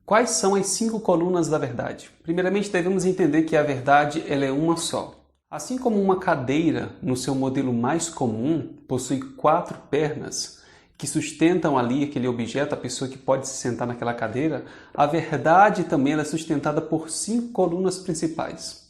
Quais são as 5 colunas da verdade? Primeiramente, devemos entender que a verdade ela é uma só. Assim como uma cadeira, no seu modelo mais comum, possui 4 pernas que sustentam ali aquele objeto, a pessoa que pode se sentar naquela cadeira, a verdade também ela é sustentada por 5 colunas principais.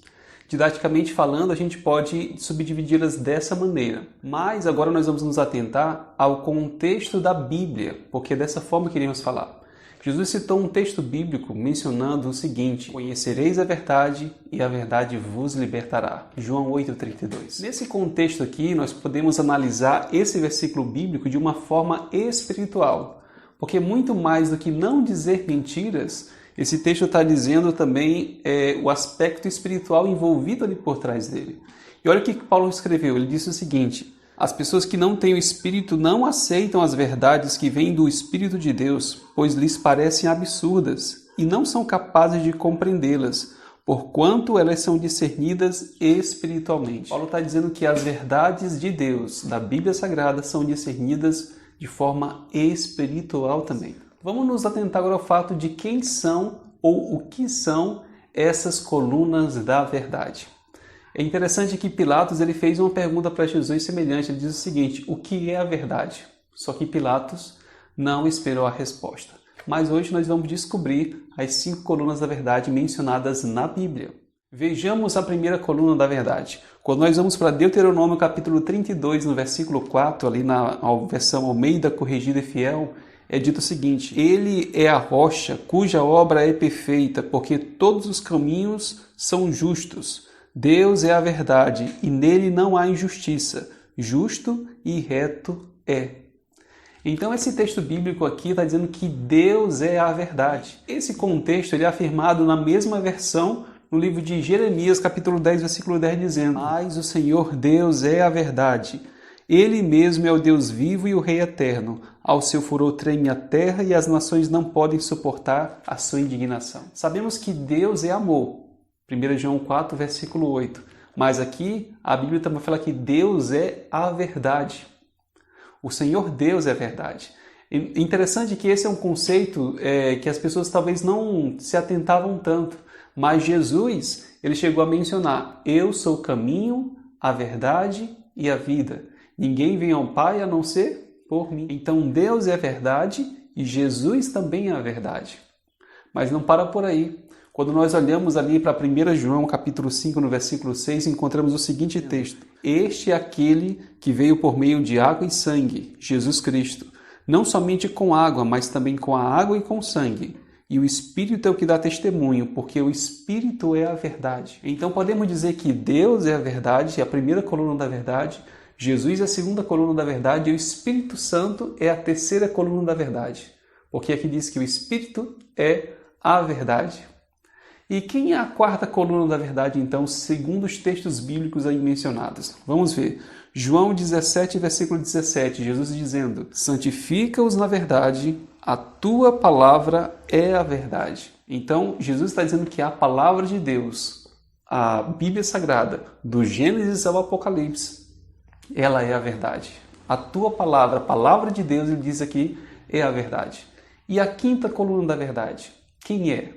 Didaticamente falando, a gente pode subdividi-las dessa maneira. Mas agora nós vamos nos atentar ao contexto da Bíblia, porque é dessa forma que iremos falar. Jesus citou um texto bíblico mencionando o seguinte: conhecereis a verdade e a verdade vos libertará. João 8,32. Nesse contexto aqui, nós podemos analisar esse versículo bíblico de uma forma espiritual, porque muito mais do que não dizer mentiras, esse texto está dizendo também o aspecto espiritual envolvido ali por trás dele. E olha o que Paulo escreveu, ele disse o seguinte: as pessoas que não têm o Espírito não aceitam as verdades que vêm do Espírito de Deus, pois lhes parecem absurdas e não são capazes de compreendê-las, porquanto elas são discernidas espiritualmente. Paulo está dizendo que as verdades de Deus, da Bíblia Sagrada, são discernidas de forma espiritual também. Vamos nos atentar agora ao fato de quem são ou o que são essas colunas da verdade. É interessante que Pilatos ele fez uma pergunta para Jesus semelhante. Ele diz o seguinte: o que é a verdade? Só que Pilatos não esperou a resposta. Mas hoje nós vamos descobrir as 5 colunas da verdade mencionadas na Bíblia. Vejamos a primeira coluna da verdade. Quando nós vamos para Deuteronômio capítulo 32, no versículo 4, ali na versão Almeida Corrigida e Fiel, é dito o seguinte: ele é a rocha cuja obra é perfeita, porque todos os caminhos são justos. Deus é a verdade e nele não há injustiça. Justo e reto é. Então esse texto bíblico aqui está dizendo que Deus é a verdade. Esse contexto ele é afirmado na mesma versão no livro de Jeremias, capítulo 10, versículo 10, dizendo: mas o Senhor Deus é a verdade. Ele mesmo é o Deus vivo e o Rei eterno. Ao seu furor treme a terra e as nações não podem suportar a sua indignação. Sabemos que Deus é amor. 1 João 4, versículo 8. Mas aqui a Bíblia também fala que Deus é a verdade. O Senhor Deus é a verdade. É interessante que esse é um conceito que as pessoas talvez não se atentavam tanto. Mas Jesus, ele chegou a mencionar: eu sou o caminho, a verdade e a vida. Ninguém vem ao Pai a não ser por mim. Então Deus é a verdade e Jesus também é a verdade. Mas não para por aí. Quando nós olhamos ali para 1 João capítulo 5, no versículo 6, encontramos o seguinte texto: este é aquele que veio por meio de água e sangue, Jesus Cristo, não somente com água, mas também com a água e com sangue. E o Espírito é o que dá testemunho, porque o Espírito é a verdade. Então podemos dizer que Deus é a verdade, é a primeira coluna da verdade, Jesus é a segunda coluna da verdade e o Espírito Santo é a terceira coluna da verdade. Porque aqui diz que o Espírito é a verdade. E quem é a quarta coluna da verdade, então, segundo os textos bíblicos aí mencionados? Vamos ver. João 17, versículo 17, Jesus dizendo: santifica-os na verdade, a tua palavra é a verdade. Então, Jesus está dizendo que a palavra de Deus, a Bíblia Sagrada, do Gênesis ao Apocalipse, ela é a verdade. A tua palavra, a palavra de Deus, ele diz aqui, é a verdade. E a quinta coluna da verdade, quem é?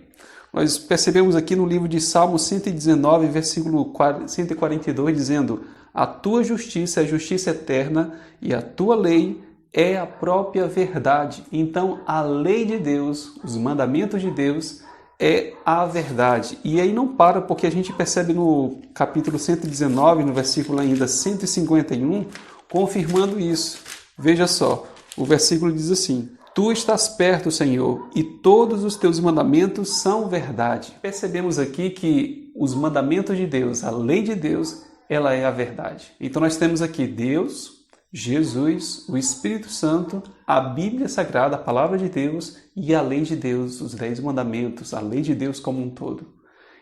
Nós percebemos aqui no livro de Salmo 119, versículo 142, dizendo: a tua justiça é a justiça eterna e a tua lei é a própria verdade. Então, a lei de Deus, os mandamentos de Deus, é a verdade. E aí não para, porque a gente percebe no capítulo 119, no versículo ainda 151, confirmando isso. Veja só, o versículo diz assim: tu estás perto, Senhor, e todos os teus mandamentos são verdade. Percebemos aqui que os mandamentos de Deus, a lei de Deus, ela é a verdade. Então nós temos aqui Deus, Jesus, o Espírito Santo, a Bíblia Sagrada, a Palavra de Deus e a lei de Deus, os 10 mandamentos, a lei de Deus como um todo.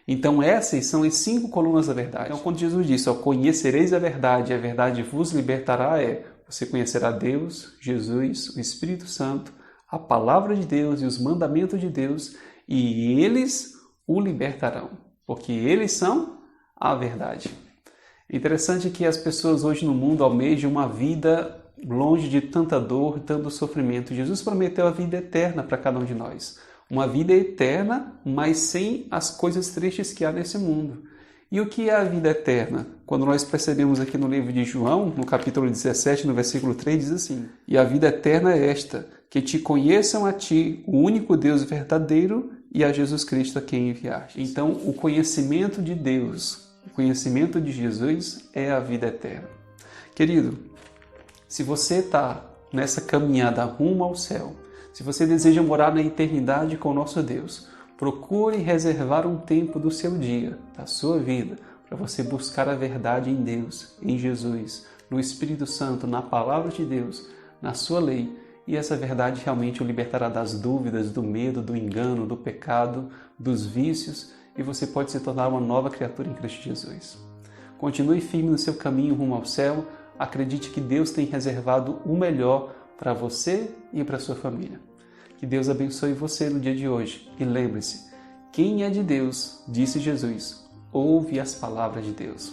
Então essas são as 5 colunas da verdade. Então quando Jesus disse: conhecereis a verdade vos libertará, você conhecerá Deus, Jesus, o Espírito Santo, a Palavra de Deus e os mandamentos de Deus, e eles o libertarão, porque eles são a verdade. Interessante que as pessoas hoje no mundo almejam uma vida longe de tanta dor, tanto sofrimento. Jesus prometeu a vida eterna para cada um de nós. Uma vida eterna, mas sem as coisas tristes que há nesse mundo. E o que é a vida eterna? Quando nós percebemos aqui no livro de João, no capítulo 17, no versículo 3, diz assim: E a vida eterna é esta, que te conheçam a ti, o único Deus verdadeiro, e a Jesus Cristo a quem enviaste. Então, o conhecimento de Deus, o conhecimento de Jesus é a vida eterna. Querido, se você está nessa caminhada rumo ao céu, se você deseja morar na eternidade com o nosso Deus, procure reservar um tempo do seu dia, da sua vida, para você buscar a verdade em Deus, em Jesus, no Espírito Santo, na Palavra de Deus, na sua lei. E essa verdade realmente o libertará das dúvidas, do medo, do engano, do pecado, dos vícios, e você pode se tornar uma nova criatura em Cristo Jesus. Continue firme no seu caminho rumo ao céu. Acredite que Deus tem reservado o melhor para você e para sua família. Que Deus abençoe você no dia de hoje. E lembre-se, quem é de Deus, disse Jesus, ouve as palavras de Deus.